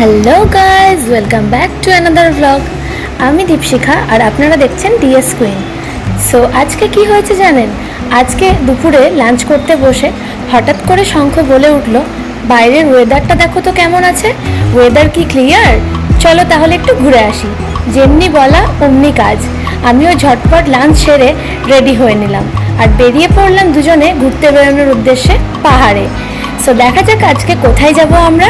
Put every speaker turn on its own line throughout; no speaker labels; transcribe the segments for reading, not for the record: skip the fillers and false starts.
Hello guys, welcome back to another blog. আমি দীপশিখা আর আপনারা দেখছেন ডিএস কুইন। সো আজকে কি হয়েছে জানেন? আজকে দুপুরে লাঞ্চ করতে বসে হঠাৎ করে শঙ্খ বলে উঠলো, বাইরের ওয়েদারটা দেখো তো কেমন আছে, ওয়েদার কি ক্লিয়ার? চলো তাহলে একটু ঘুরে আসি। যেমনি বলা অমনি কাজ। আমিও ঝটপট লাঞ্চ সেরে রেডি হয়ে নিলাম আর বেরিয়ে পড়লাম দুজনে ঘুরতে বেরোনোর উদ্দেশ্যে পাহাড়ে। সো দেখা যাক আজকে কোথায় যাব আমরা।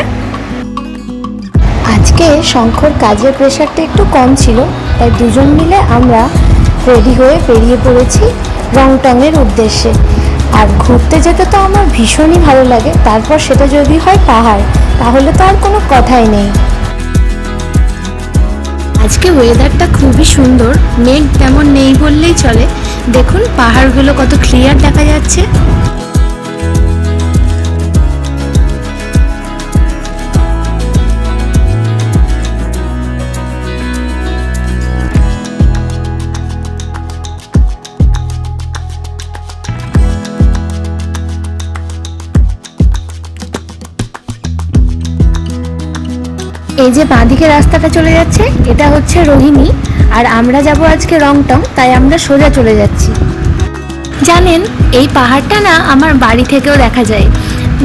আজকে শঙ্কর কাজের প্রেশারটা একটু কম ছিল, তাই দুজন মিলে আমরা রেডি হয়ে বেরিয়ে পড়েছি রংটংয়ের উদ্দেশ্যে। আর ঘুরতে যেতে তো আমার ভীষণই ভালো লাগে, তারপর সেটা যদি হয় পাহাড়, তাহলে তো আর কোনো কথাই নেই। আজকে ওয়েদারটা খুবই সুন্দর, মেঘ তেমন নেই বললেই চলে। দেখুন পাহাড়গুলো কত ক্লিয়ার দেখা যাচ্ছে। এই যে বাঁদিকে রাস্তাটা চলে যাচ্ছে, এটা হচ্ছে রোহিণী, আর আমরা যাব আজকে রংটং, তাই আমরা সোজা চলে যাচ্ছি। জানেন, এই পাহাড়টা না আমার বাড়ি থেকেও দেখা যায়।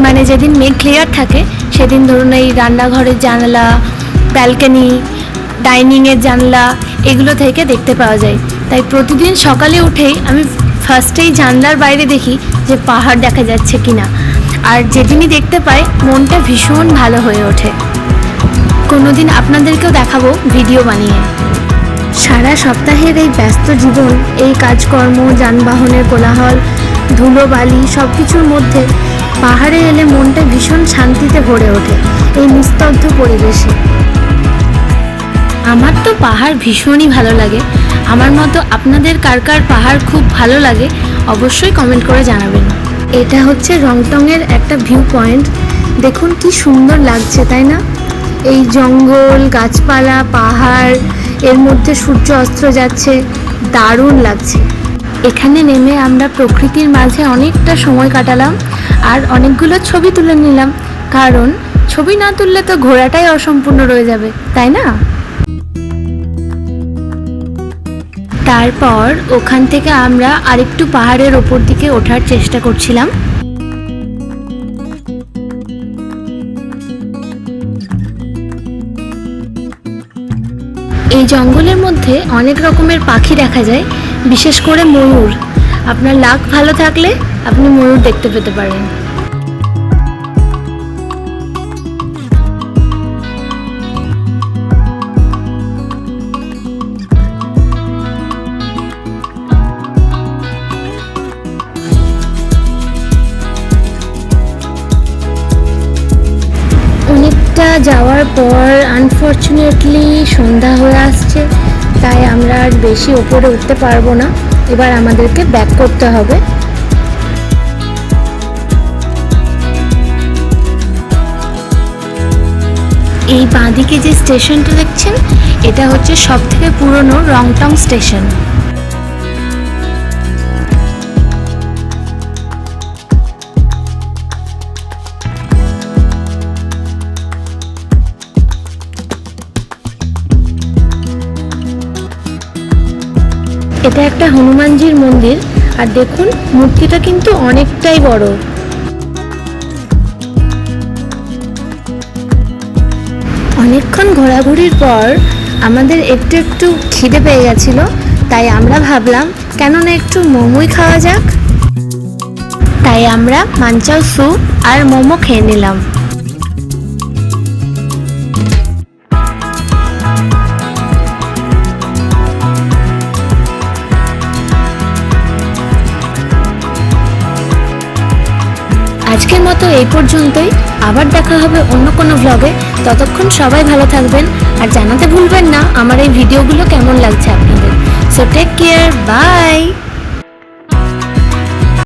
মানে যেদিন মেঘ ক্লিয়ার থাকে সেদিন ধরুন এই রান্নাঘরের জানলা, ব্যালকনি, ডাইনিংয়ের জানলা এগুলো থেকে দেখতে পাওয়া যায়। তাই প্রতিদিন সকালে উঠেই আমি ফার্স্টেই জানলার বাইরে দেখি যে পাহাড় দেখা যাচ্ছে কিনা। আর যেদিনই দেখতে পাই মনটা ভীষণ ভালো হয়ে ওঠে। কোনোদিন আপনাদেরকেও দেখাবো ভিডিও বানিয়ে। সারা সপ্তাহের এই ব্যস্ত জীবন, এই কাজকর্ম, যানবাহনের কোলাহল, ধুলোবালি সব কিছুর মধ্যে পাহাড়ে এলে মনটা ভীষণ শান্তিতে ভরে ওঠে এই নিস্তব্ধ পরিবেশে। আমার তো পাহাড় ভীষণই ভালো লাগে। আমার মতো আপনাদের কার কার পাহাড় খুব ভালো লাগে অবশ্যই কমেন্ট করে জানাবেন। এটা হচ্ছে রংটংয়ের একটা ভিউ পয়েন্ট। দেখুন কি সুন্দর লাগছে, তাই না? এই জঙ্গল, গাছপালা, পাহাড়, এর মধ্যে সূর্য অস্ত যাচ্ছে, দারুণ লাগছে। এখানে নেমে আমরা প্রকৃতির মাঝে অনেকটা সময় কাটালাম আর অনেকগুলো ছবি তুলে নিলাম, কারণ ছবি না তুললে তো ঘোরাটাই অসম্পূর্ণ রয়ে যাবে, তাই না? তারপর ওখান থেকে আমরা আরেকটু পাহাড়ের ওপর দিকে ওঠার চেষ্টা করছিলাম। এই জঙ্গলের মধ্যে অনেক রকমের পাখি দেখা যায়, বিশেষ করে ময়ূর। আপনার লাক ভালো থাকলে আপনি ময়ূর দেখতে পেতে পারেন। অনেকটা যাওয়ার পর আনফর্চুনেটলি সন্ধ্যা হয়ে আসছে, তাই আমরা আর বেশি ওপরে উঠতে পারবো না। এবার আমাদেরকে ব্যাক করতে হবে। এই বাঁদিকে যে স্টেশনটা দেখছেন, এটা হচ্ছে সবথেকে পুরনো রংটং স্টেশন। এটা একটা হনুমানজির মন্দির, আর দেখুন মূর্তিটা কিন্তু অনেকটাই বড়। অনেকক্ষণ ঘোরাঘুরির পর আমাদের একটু একটু খিদে পেয়ে গেছিল, তাই আমরা ভাবলাম কেন না একটু মোমোই খাওয়া যাক। তাই আমরা মাঞ্চাও স্যুপ আর মোমো খেয়ে নিলাম। আজকের মতো এই পর্যন্তই, আবার দেখা হবে অন্য কোনো ভ্লগে। ততক্ষণ সবাই ভালো থাকবেন আর জানাতে ভুলবেন না আমার এই ভিডিওগুলো কেমন লাগছে আপনাদের। So take care, by.